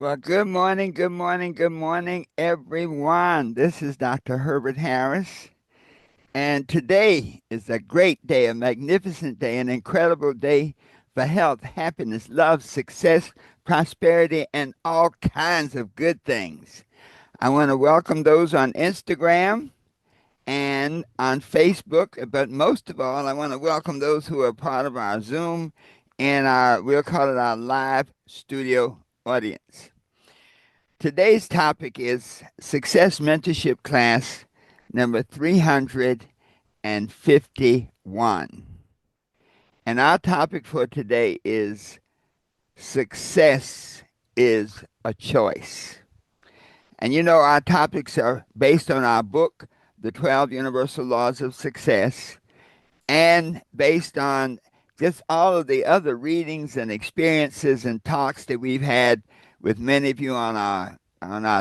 Well, good morning, good morning, good morning, everyone. This is Dr. Herbert Harris, and today is a great day, a magnificent day, an incredible day for health, happiness, love, success, prosperity, and all kinds of good things. I want to welcome those on Instagram and on Facebook, but most of all, I want to welcome those who are part of our Zoom and we'll call it our live studio audience. Today's topic is Success Mentorship Class number 351. And our topic for today is Success is a Choice. And our topics are based on our book, The 12 Universal Laws of Success, and based on just all of the other readings and experiences and talks that we've had with many of you on our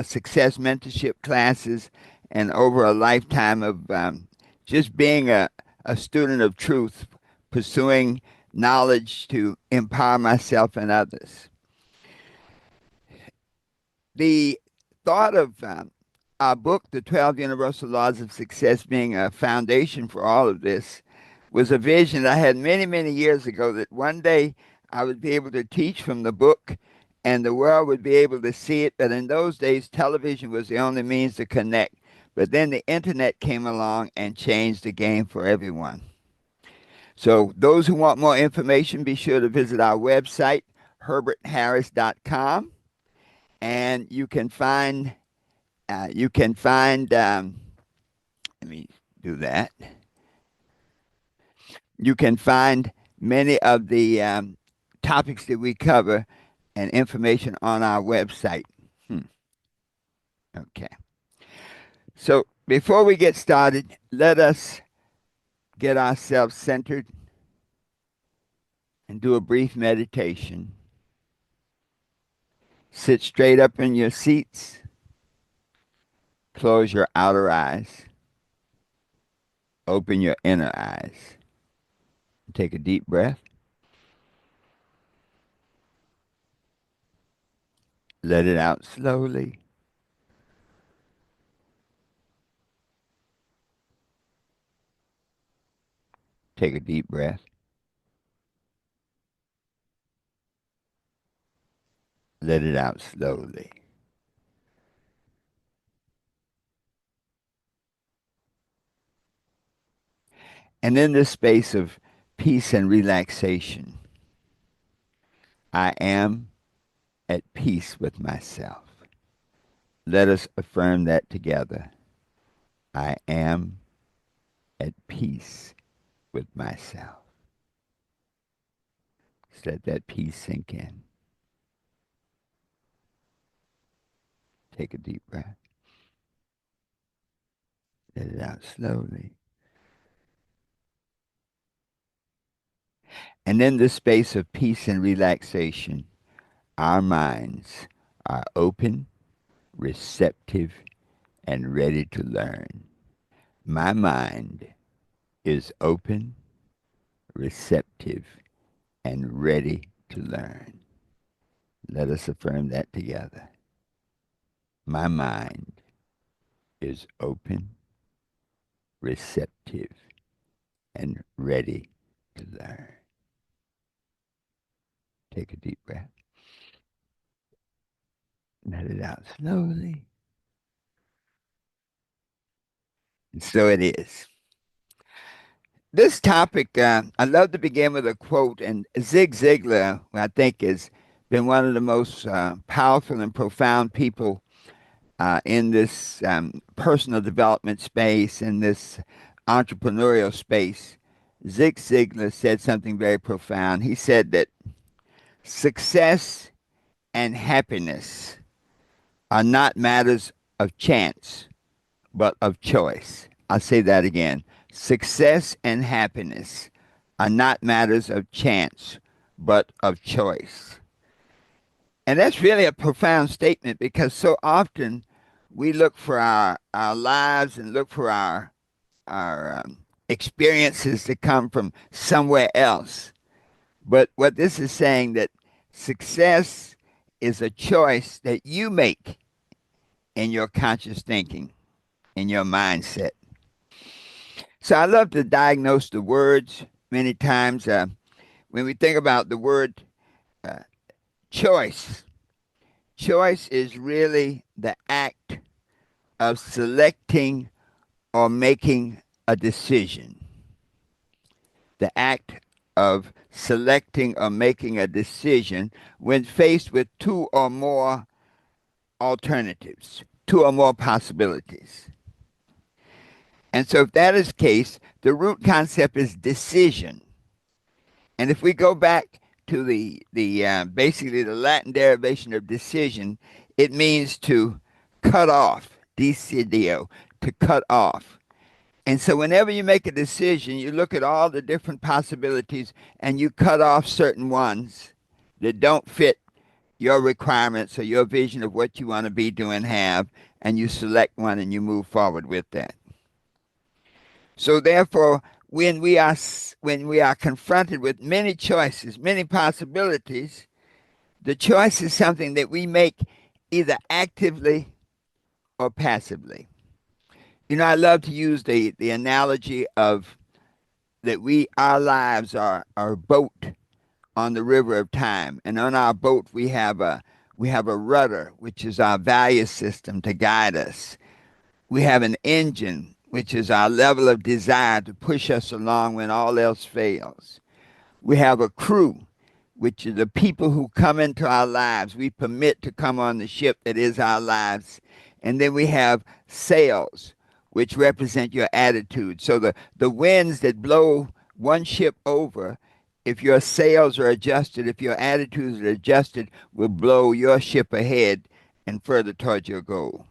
success mentorship classes and over a lifetime of just being a student of truth, pursuing knowledge to empower myself and others. The thought of our book, The 12 Universal Laws of Success, being a foundation for all of this was a vision I had many, many years ago that one day I would be able to teach from the book and the world would be able to see it. But in those days, television was the only means to connect. But then the internet came along and changed the game for everyone. So those who want more information, be sure to visit our website, herbertharris.com, and let me do that. You can find many of the topics that we cover and information on our website. Okay. So before we get started, let us get ourselves centered and do a brief meditation. Sit straight up in your seats. Close your outer eyes. Open your inner eyes. Take a deep breath. Let it out slowly. Take a deep breath. Let it out slowly. And in this space of peace and relaxation, I am at peace with myself. Let us affirm that together. I am at peace with myself. Just let that peace sink in. Take a deep breath. Let it out slowly. And in this space of peace and relaxation, our minds are open, receptive, and ready to learn. My mind is open, receptive, and ready to learn. Let us affirm that together. My mind is open, receptive, and ready to learn. Take a deep breath. Let it out slowly. And so it is. This topic, I love to begin with a quote, and Zig Ziglar, I think, has been one of the most powerful and profound people in this personal development space, in this entrepreneurial space. Zig Ziglar said something very profound. He said that success and happiness are not matters of chance, but of choice. I'll say that again. Success and happiness are not matters of chance, but of choice. And that's really a profound statement because so often we look for our lives and look for our experiences to come from somewhere else. But what this is saying that success is a choice that you make in your conscious thinking, in your mindset. So I love to diagnose the words many times. When we think about the word uh, choice, choice is really the act of selecting or making a decision. The act of selecting or making a decision when faced with two or more alternatives, two or more possibilities. And so, if that is the case, the root concept is decision. And if we go back to the basically the Latin derivation of decision, it means to cut off, decidio, to cut off. And so, whenever you make a decision, you look at all the different possibilities and you cut off certain ones that don't fit your requirements or your vision of what you want to be, do, and have, and you select one and you move forward with that. So therefore, when we are confronted with many choices, many possibilities, the choice is something that we make either actively or passively. I love to use the analogy of that our lives are our boat on the river of time, and on our boat we have a rudder, which is our value system to guide us. We have an engine, which is our level of desire to push us along when all else fails. We have a crew, which is the people who come into our lives. We permit to come on the ship that is our lives. And then we have sails, which represent your attitude. So the winds that blow one ship over, if your sails are adjusted, if your attitudes are adjusted, will blow your ship ahead and further towards your goal.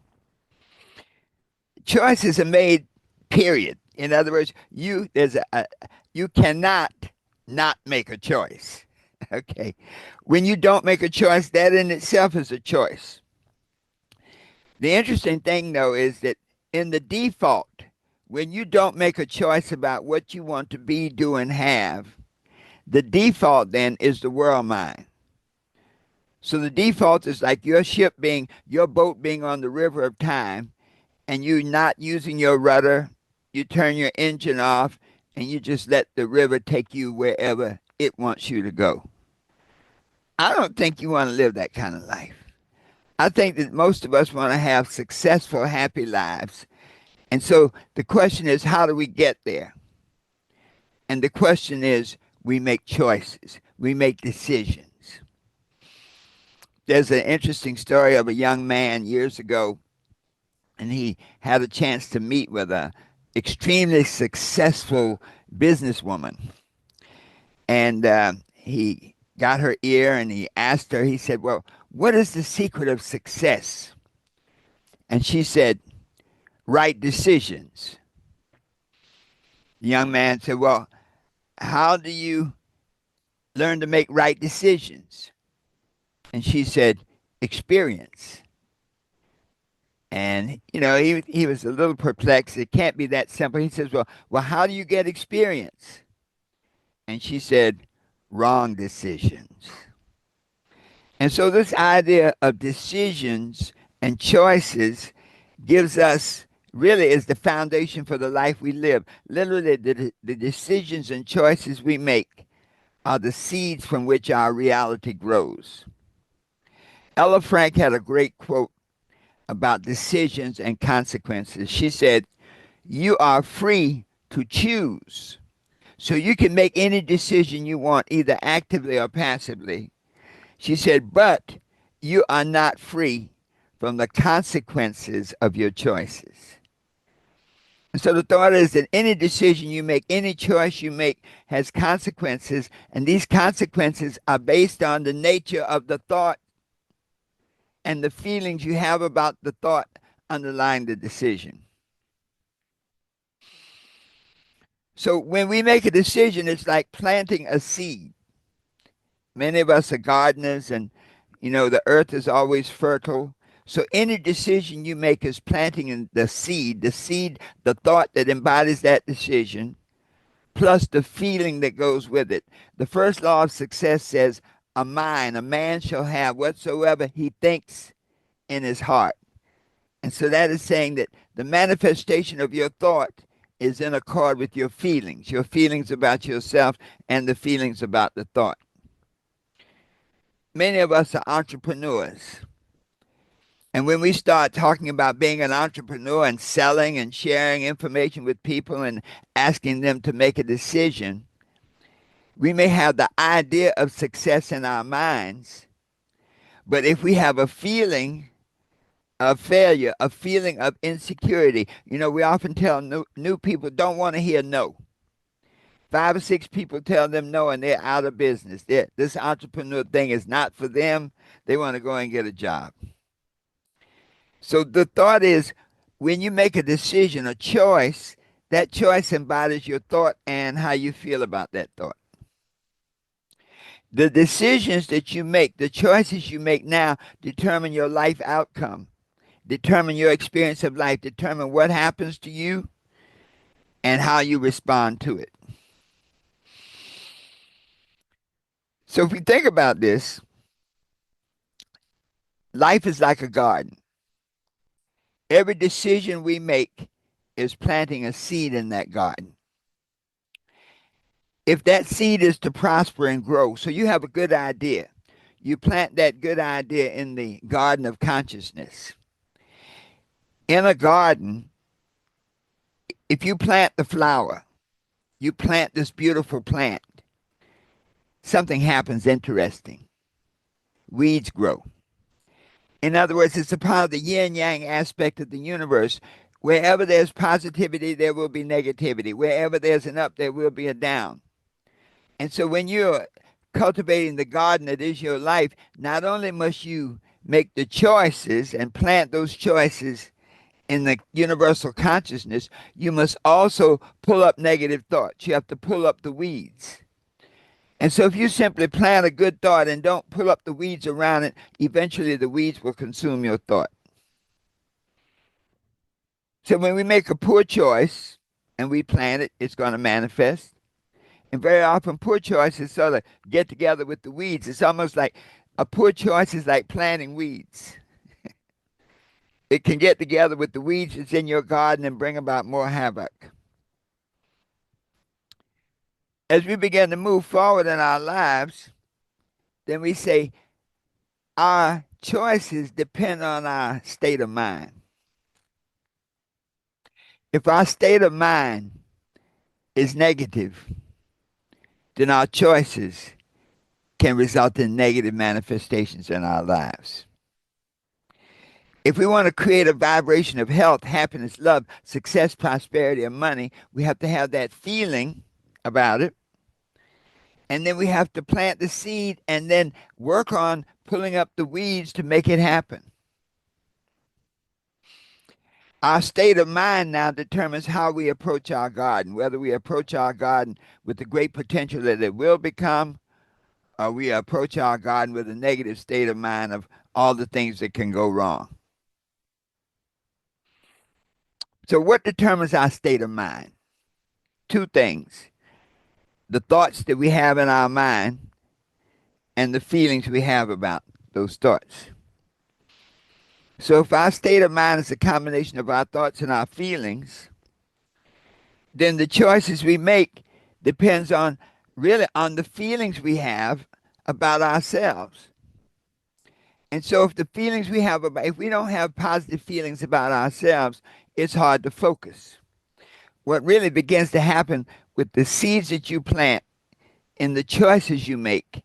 Choices are made, period. In other words, you cannot not make a choice. Okay. When you don't make a choice, that in itself is a choice. The interesting thing, though, is that in the default, when you don't make a choice about what you want to be, do, and have, the default then is the world mind. So the default is like your boat being on the river of time, and you not using your rudder, you turn your engine off, and you just let the river take you wherever it wants you to go. I don't think you want to live that kind of life. I think that most of us want to have successful, happy lives. And so the question is, how do we get there? And the question is, we make choices, we make decisions. There's an interesting story of a young man years ago, and he had a chance to meet with a extremely successful businesswoman. And he got her ear and he asked her, he said, well, what is the secret of success? And she said, right decisions. The young man said, well, how do you learn to make right decisions? And she said, experience. And, he was a little perplexed. It can't be that simple. He says, well, how do you get experience? And she said, wrong decisions. And so this idea of decisions and choices gives us, really is the foundation for the life we live. Literally, the decisions and choices we make are the seeds from which our reality grows. Ella Frank had a great quote about decisions and consequences. She said, you are free to choose. So you can make any decision you want, either actively or passively. She said, but you are not free from the consequences of your choices. And so the thought is that any decision you make, any choice you make has consequences, and these consequences are based on the nature of the thought and the feelings you have about the thought underlying the decision. So when we make a decision, it's like planting a seed. Many of us are gardeners, and the earth is always fertile. So any decision you make is planting the seed, the thought that embodies that decision, plus the feeling that goes with it. The first law of success says, a mind. A man shall have whatsoever he thinks in his heart. And so that is saying that the manifestation of your thought is in accord with your feelings about yourself and the feelings about the thought. Many of us are entrepreneurs. And when we start talking about being an entrepreneur and selling and sharing information with people and asking them to make a decision, we may have the idea of success in our minds, but if we have a feeling of failure, a feeling of insecurity, we often tell new people don't want to hear no. 5 or 6 people tell them no and they're out of business. This entrepreneur thing is not for them. They want to go and get a job. So the thought is when you make a decision, a choice, that choice embodies your thought and how you feel about that thought. The decisions that you make, the choices you make now determine your life outcome, determine your experience of life, determine what happens to you and how you respond to it. So if we think about this, life is like a garden. Every decision we make is planting a seed in that garden. If that seed is to prosper and grow, so you have a good idea, you plant that good idea in the garden of consciousness. In a garden, if you plant the flower, you plant this beautiful plant, something happens interesting. Weeds grow. In other words, it's a part of the yin yang aspect of the universe. Wherever there's positivity, there will be negativity. Wherever there's an up, there will be a down. And so when you're cultivating the garden that is your life, not only must you make the choices and plant those choices in the universal consciousness, you must also pull up negative thoughts. You have to pull up the weeds. And so if you simply plant a good thought and don't pull up the weeds around it, eventually the weeds will consume your thought. So when we make a poor choice and we plant it, it's going to manifest. And very often poor choices sort of get together with the weeds. It's almost like a poor choice is like planting weeds. It can get together with the weeds that's in your garden and bring about more havoc. As we begin to move forward in our lives, then we say our choices depend on our state of mind. If our state of mind is negative, then our choices can result in negative manifestations in our lives. If we want to create a vibration of health, happiness, love, success, prosperity, and money, we have to have that feeling about it. And then we have to plant the seed and then work on pulling up the weeds to make it happen. Our state of mind now determines how we approach our garden, whether we approach our garden with the great potential that it will become, or we approach our garden with a negative state of mind of all the things that can go wrong. So what determines our state of mind? Two things. The thoughts that we have in our mind and the feelings we have about those thoughts. So if our state of mind is a combination of our thoughts and our feelings, then the choices we make depends on really on the feelings we have about ourselves. And so if the feelings we have about, if we don't have positive feelings about ourselves, it's hard to focus. What really begins to happen with the seeds that you plant and the choices you make,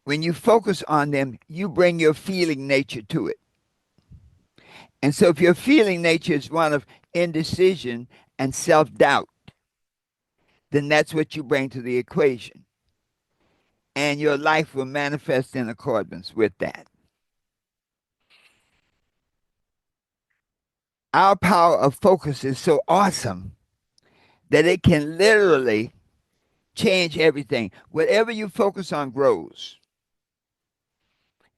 when you focus on them, you bring your feeling nature to it. And so if your feeling nature is one of indecision and self-doubt, then that's what you bring to the equation. And your life will manifest in accordance with that. Our power of focus is so awesome that it can literally change everything. Whatever you focus on grows.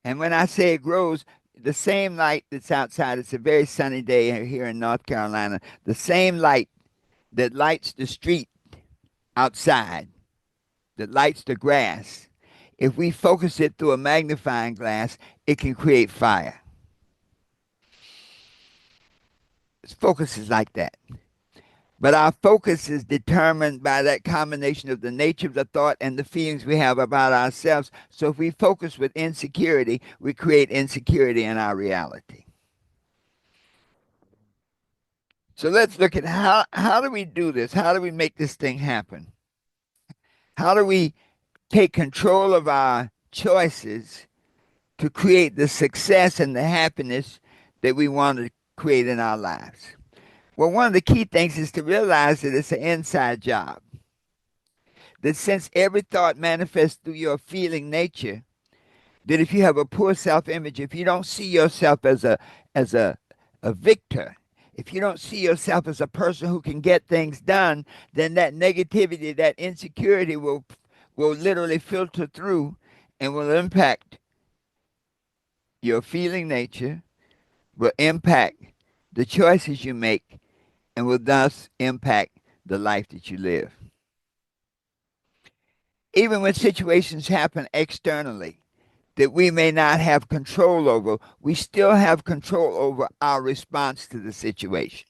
And when I say it grows, the same light that's outside, it's a very sunny day here in North Carolina, the same light that lights the street outside, that lights the grass, If we focus it through a magnifying glass, it can create fire. Focus is like that. But our focus is determined by that combination of the nature of the thought and the feelings we have about ourselves. So if we focus with insecurity, we create insecurity in our reality. So let's look at how do we do this? How do we make this thing happen? How do we take control of our choices to create the success and the happiness that we want to create in our lives? Well, one of the key things is to realize that it's an inside job. That since every thought manifests through your feeling nature, that if you have a poor self-image, if you don't see yourself as a victor, if you don't see yourself as a person who can get things done, then that negativity, that insecurity will literally filter through and will impact your feeling nature, will impact the choices you make, and will thus impact the life that you live. Even when situations happen externally that we may not have control over, we still have control over our response to the situation.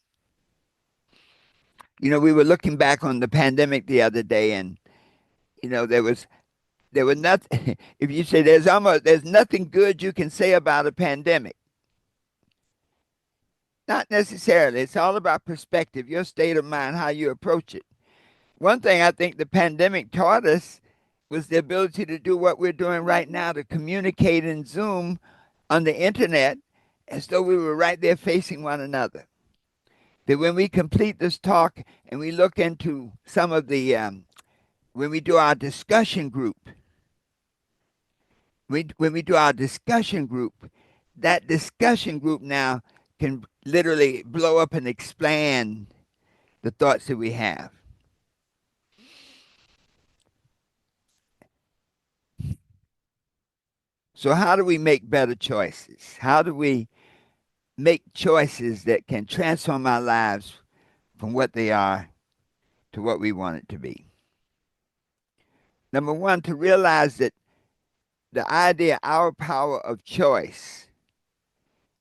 We were looking back on the pandemic the other day, and there was nothing. If you say there's nothing good you can say about a pandemic, not necessarily. It's all about perspective, your state of mind, how you approach it. One thing I think the pandemic taught us was the ability to do what we're doing right now, to communicate in Zoom on the internet as though we were right there facing one another. That when we complete this talk and we look into some of when we do our discussion group, when we do our discussion group, that discussion group now can literally blow up and expand the thoughts that we have. So, how do we make better choices? How do we make choices that can transform our lives from what they are to what we want it to be? Number one, to realize that the idea, our power of choice,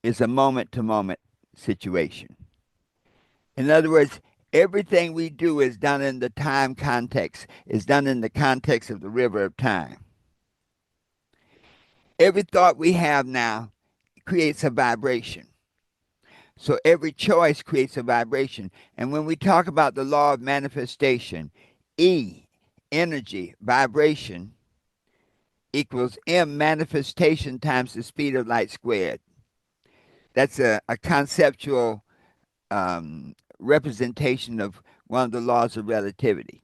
is a moment to moment situation. In other words, everything we do is done in the time context, is done in the context of the river of time. Every thought we have now creates a vibration. So every choice creates a vibration. And when we talk about the law of manifestation, E, energy, vibration, equals M, manifestation times the speed of light squared. That's a conceptual representation of one of the laws of relativity.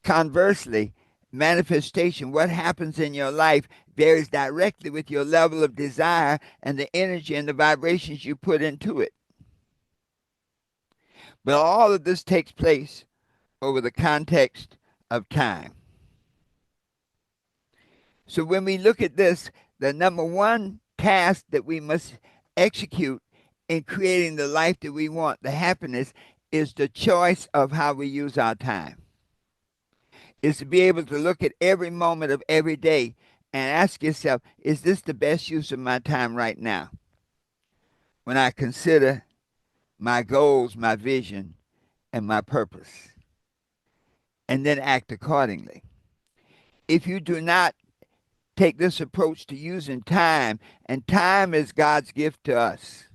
Conversely, manifestation, what happens in your life, varies directly with your level of desire and the energy and the vibrations you put into it. But all of this takes place over the context of time. So when we look at this, the number one task that we must execute in creating the life that we want, the happiness, is the choice of how we use our time. Is to be able to look at every moment of every day and ask yourself, is this the best use of my time right now? When I consider my goals, my vision, and my purpose, and then act accordingly. If you do not take this approach to using time, and time is God's gift to us,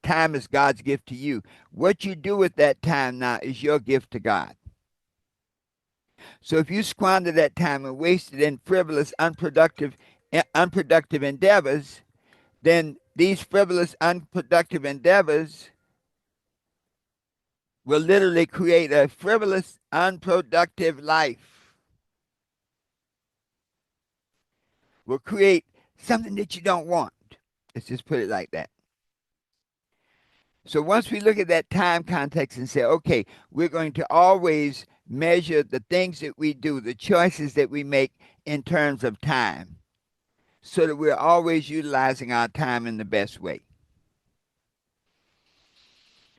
time is God's gift to you. What you do with that time now is your gift to God. So if you squander that time and waste it in frivolous, unproductive endeavors, then these frivolous, unproductive endeavors will literally create a frivolous, unproductive life. Will create something that you don't want. Let's just put it like that. So once we look at that time context and say, okay, we're going to always measure the things that we do, the choices that we make in terms of time, so that we're always utilizing our time in the best way.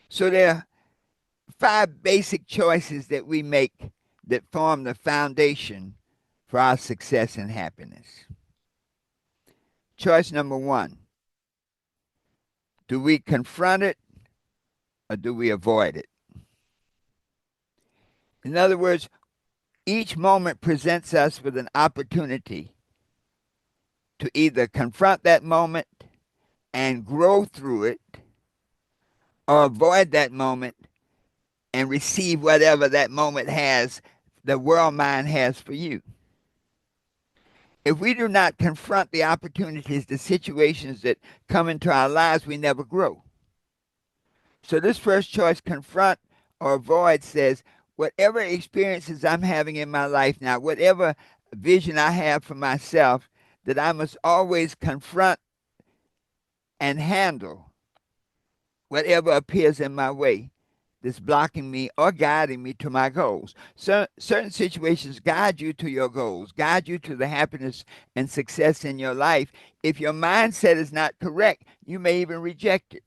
So there are 5 basic choices that we make that form the foundation for our success and happiness. Choice number one, do we confront it or do we avoid it? In other words, each moment presents us with an opportunity to either confront that moment and grow through it or avoid that moment and receive whatever that moment has, the world mind has for you. If we do not confront the opportunities, the situations that come into our lives, we never grow. So this first choice, confront or avoid, says whatever experiences I'm having in my life now, whatever vision I have for myself, that I must always confront and handle whatever appears in my way that's blocking me or guiding me to my goals. So certain situations guide you to your goals, guide you to the happiness and success in your life. If your mindset is not correct, you may even reject it.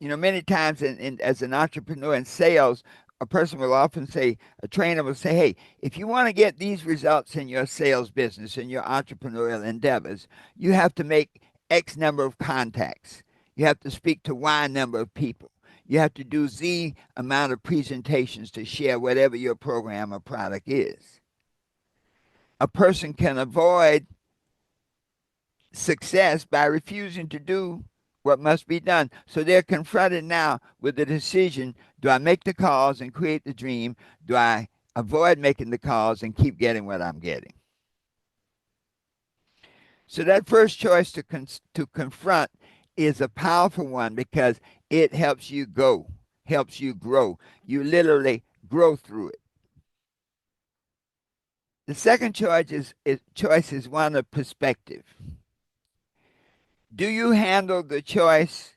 You know, many times as an entrepreneur in sales, a person will often say, a trainer will say, hey, if you want to get these results in your sales business and your entrepreneurial endeavors, you have to make X number of contacts. You have to speak to Y number of people. You have to do Z amount of presentations to share whatever your program or product is. A person can avoid success by refusing to do what must be done. So they're confronted now with the decision, do I make the calls and create the dream? Do I avoid making the calls and keep getting what I'm getting? So that first choice to confront is a powerful one because it helps you go, helps you grow. You literally grow through it. The second choice is one of perspective. Do you handle the choice,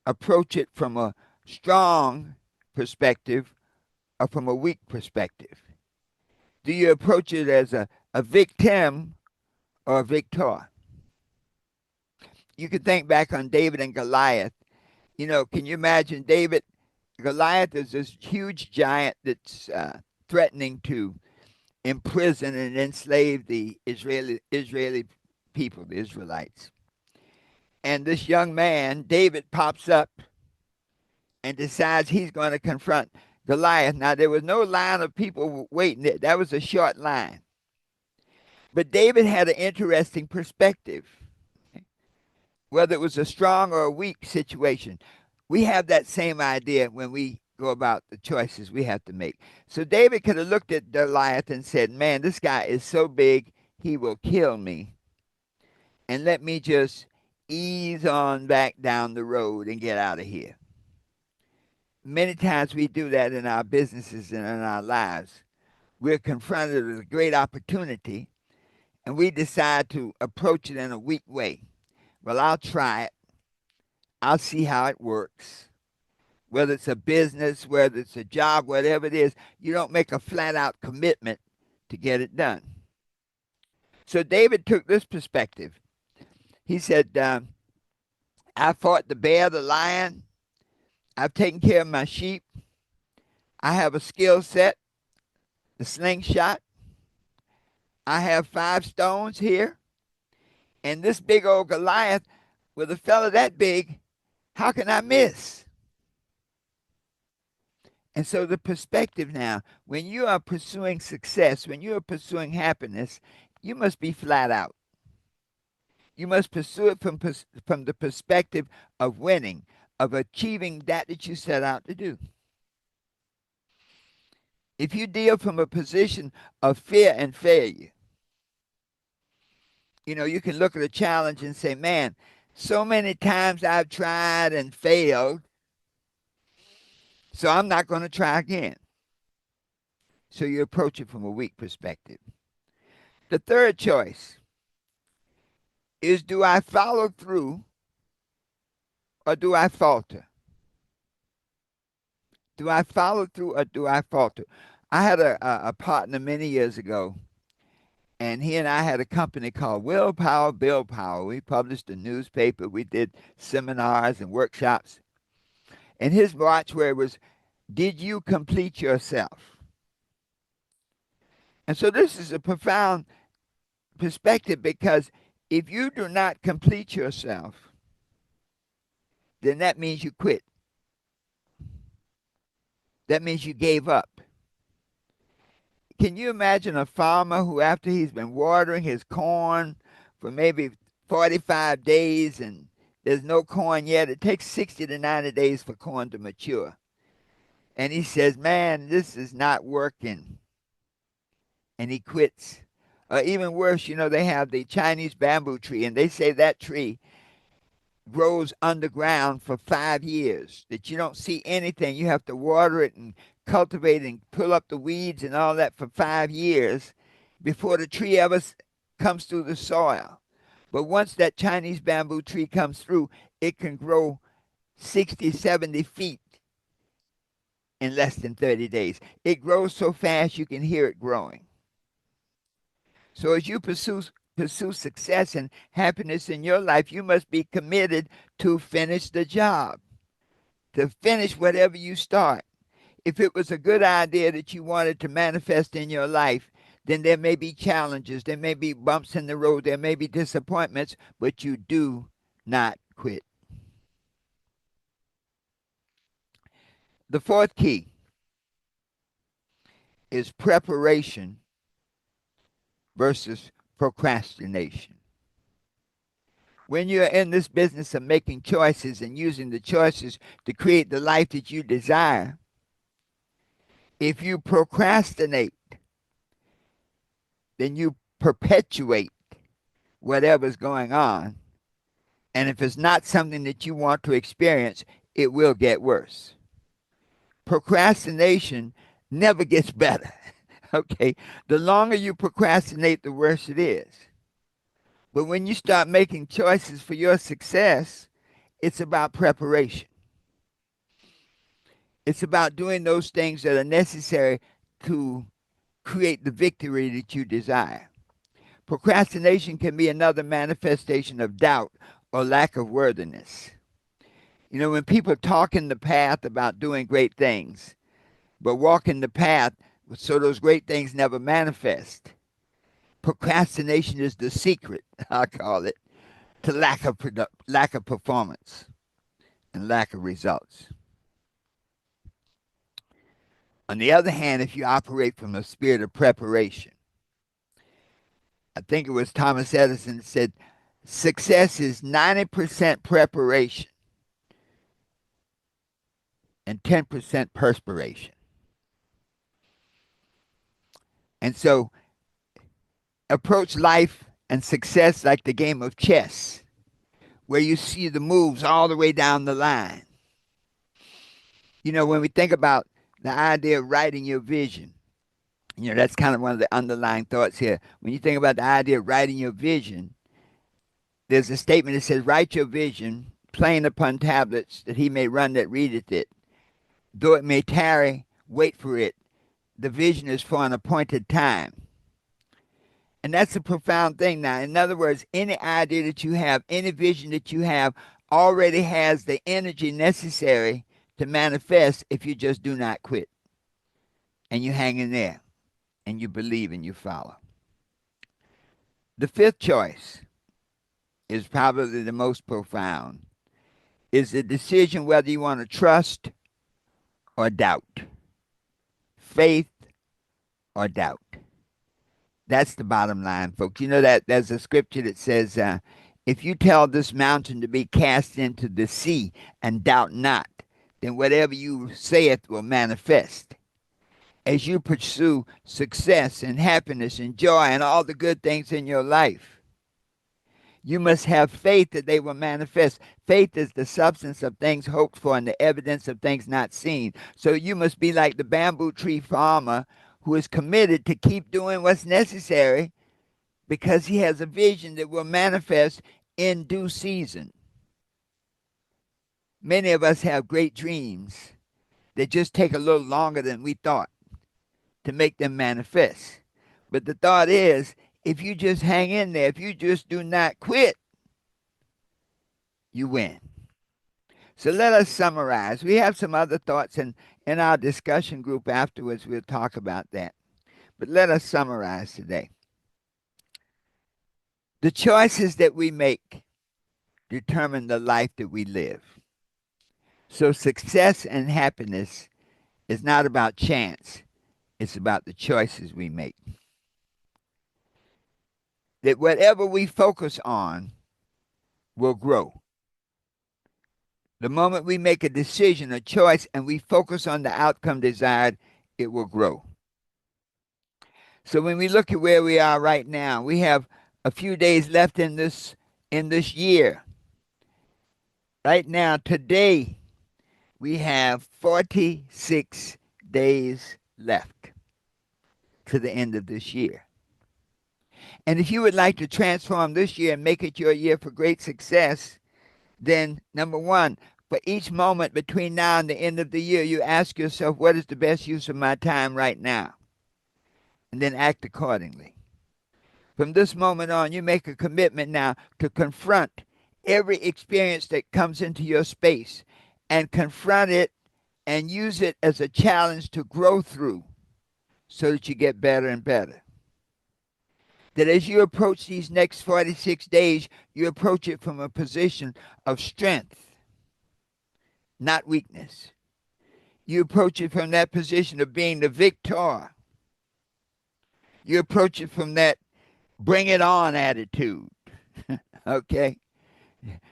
approach it from a strong perspective or from a weak perspective? Do you approach it as a victim or a victor? You can think back on David and Goliath. You know, can you imagine David? Goliath is this huge giant that's threatening to imprison and enslave the Israeli people, the Israelites. And this young man, David, pops up and decides he's going to confront Goliath. Now, there was no line of people waiting. That was a short line. But David had an interesting perspective, whether it was a strong or a weak situation. We have that same idea when we go about the choices we have to make. So David could have looked at Goliath and said, man, this guy is so big, he will kill me. And let me just ease on back down the road and get out of here. Many times we do that in our businesses and in our lives. We're confronted with a great opportunity and we decide to approach it in a weak way. Well, I'll try it. I'll see how it works. Whether it's a business, whether it's a job, whatever it is, you don't make a flat out commitment to get it done. So David took this perspective. He said, I fought the bear, the lion. I've taken care of my sheep. I have a skill set, the slingshot. I have 5 stones here. And this big old Goliath, with a fella that big, how can I miss? And so the perspective now, when you are pursuing success, when you are pursuing happiness, you must be flat out. You must pursue it from the perspective of winning, of achieving that you set out to do. If you deal from a position of fear and failure, you know, you can look at a challenge and say, man, so many times I've tried and failed, so I'm not going to try again. So you approach it from a weak perspective. The third choice is, do I follow through or do I falter? Do I follow through or do I falter? I had a partner many years ago, and he and I had a company called Willpower, Bill Power. We published a newspaper. We did seminars and workshops. And his watchword was, did you complete yourself? And so this is a profound perspective because if you do not complete yourself, then that means you quit. That means you gave up. Can you imagine a farmer who, after he's been watering his corn for maybe 45 days and there's no corn yet? It takes 60 to 90 days for corn to mature. And he says, man, this is not working. And he quits. Or even worse, they have the Chinese bamboo tree, and they say that tree grows underground for 5 years, that you don't see anything. You have to water it and cultivate and pull up the weeds and all that for 5 years before the tree ever comes through the soil. But once that Chinese bamboo tree comes through, it can grow 60, 70 feet in less than 30 days. It grows so fast you can hear it growing. So as you pursue success and happiness in your life, you must be committed to finish the job, to finish whatever you start. If it was a good idea that you wanted to manifest in your life, then there may be challenges, there may be bumps in the road, there may be disappointments, but you do not quit. The fourth key is preparation versus procrastination. When you're in this business of making choices and using the choices to create the life that you desire, if you procrastinate, then you perpetuate whatever's going on. And if it's not something that you want to experience, it will get worse. Procrastination never gets better. Okay? The longer you procrastinate, the worse it is. But when you start making choices for your success, it's about preparation. It's about doing those things that are necessary to create the victory that you desire. Procrastination can be another manifestation of doubt or lack of worthiness. When people talk in the path about doing great things, but walk in the path so those great things never manifest, procrastination is the secret, I call it, to lack of performance and lack of results. On the other hand, if you operate from a spirit of preparation, I think it was Thomas Edison that said, success is 90% preparation and 10% perspiration. And so approach life and success like the game of chess, where you see the moves all the way down the line. When we think about the idea of writing your vision, that's kind of one of the underlying thoughts here. When you think about the idea of writing your vision, there's a statement that says, write your vision plain upon tablets, that he may run that readeth it. Though it may tarry, wait for it. The vision is for an appointed time. And that's a profound thing now. In other words, any idea that you have, any vision that you have, already has the energy necessary to manifest if you just do not quit. And you hang in there, and you believe and you follow. The fifth choice is probably the most profound, is the decision whether you want to trust or doubt, faith or doubt. That's the bottom line, folks. That there's a scripture that says, if you tell this mountain to be cast into the sea and doubt not, then whatever you saith will manifest. As you pursue success and happiness and joy and all the good things in your life, you must have faith that they will manifest. Faith is the substance of things hoped for and the evidence of things not seen. So you must be like the bamboo tree farmer who is committed to keep doing what's necessary because he has a vision that will manifest in due season. Many of us have great dreams that just take a little longer than we thought to make them manifest. But the thought is, if you just hang in there, if you just do not quit, you win. So let us summarize. We have some other thoughts in our discussion group afterwards. We'll talk about that. But let us summarize today. The choices that we make determine the life that we live. So success and happiness is not about chance. It's about the choices we make. That whatever we focus on will grow. The moment we make a decision, a choice, and we focus on the outcome desired, it will grow. So when we look at where we are right now, we have a few days left in this year. Right now, today, we have 46 days left to the end of this year. And if you would like to transform this year and make it your year for great success, then number one, for each moment between now and the end of the year, you ask yourself, what is the best use of my time right now? And then act accordingly. From this moment on, you make a commitment now to confront every experience that comes into your space and confront it and use it as a challenge to grow through so that you get better and better. That as you approach these next 46 days, you approach it from a position of strength, not weakness. You approach it from that position of being the victor. You approach it from that bring it on attitude. Okay?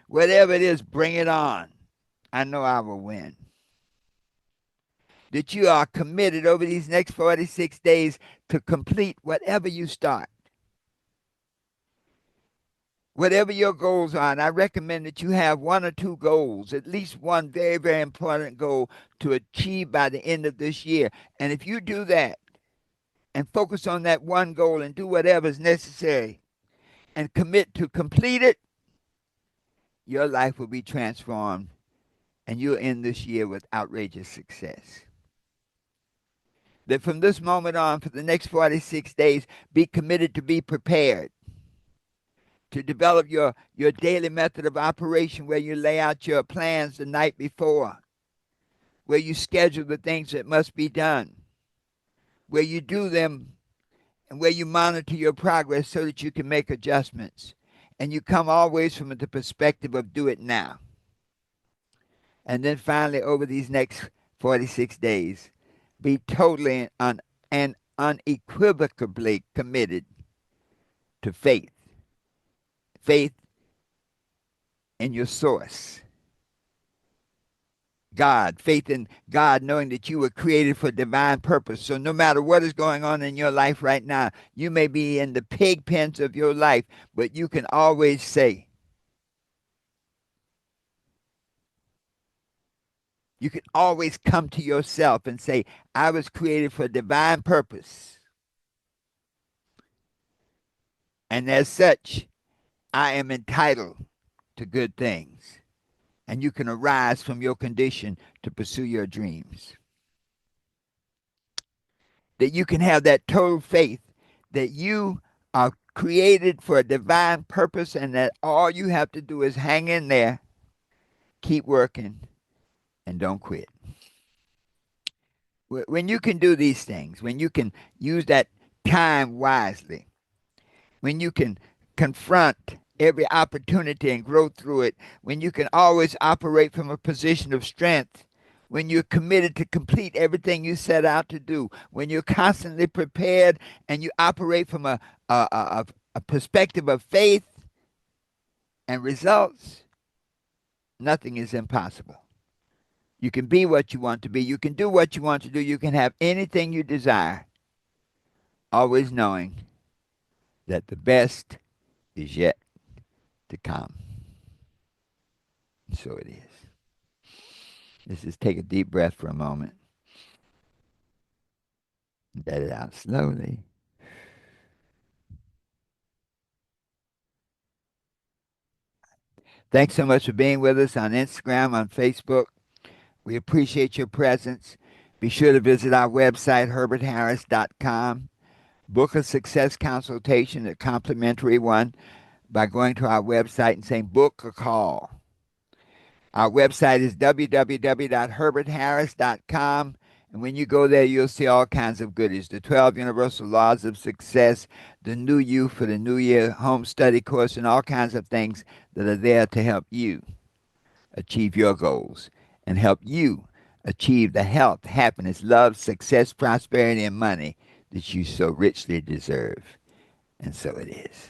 Whatever it is, bring it on. I know I will win. That you are committed over these next 46 days to complete whatever you start. Whatever your goals are, and I recommend that you have one or two goals, at least one very, very important goal to achieve by the end of this year. And if you do that and focus on that one goal and do whatever is necessary and commit to complete it, your life will be transformed and you'll end this year with outrageous success. That from this moment on, for the next 46 days, be committed to be prepared, to develop your daily method of operation where you lay out your plans the night before, where you schedule the things that must be done, where you do them, and where you monitor your progress so that you can make adjustments. And you come always from the perspective of do it now. And then finally, over these next 46 days, be totally and unequivocally committed to faith. Faith in your source. God, faith in God, knowing that you were created for divine purpose. So no matter what is going on in your life right now, you may be in the pig pens of your life, but you can always say, you can always come to yourself and say, I was created for divine purpose. And as such, I am entitled to good things. And you can arise from your condition to pursue your dreams. That you can have that total faith that you are created for a divine purpose and that all you have to do is hang in there, keep working, and don't quit. When you can do these things, when you can use that time wisely, when you can confront every opportunity and grow through it, when you can always operate from a position of strength, when you're committed to complete everything you set out to do, when you're constantly prepared and you operate from a perspective of faith and results, nothing is impossible. You can be what you want to be. You can do what you want to do. You can have anything you desire, always knowing that the best is yet to come. And so it is. Let's just take a deep breath for a moment. Let it out slowly. Thanks so much for being with us on Instagram, on Facebook. We appreciate your presence. Be sure to visit our website, herbertharris.com. Book a success consultation, a complimentary one, by going to our website and saying, book a call. Our website is www.herbertharris.com, And when you go there, you'll see all kinds of goodies. The 12 Universal Laws of Success, the New You for the New Year home study course, and all kinds of things that are there to help you achieve your goals and help you achieve the health, happiness, love, success, prosperity, and money that you so richly deserve. And so it is.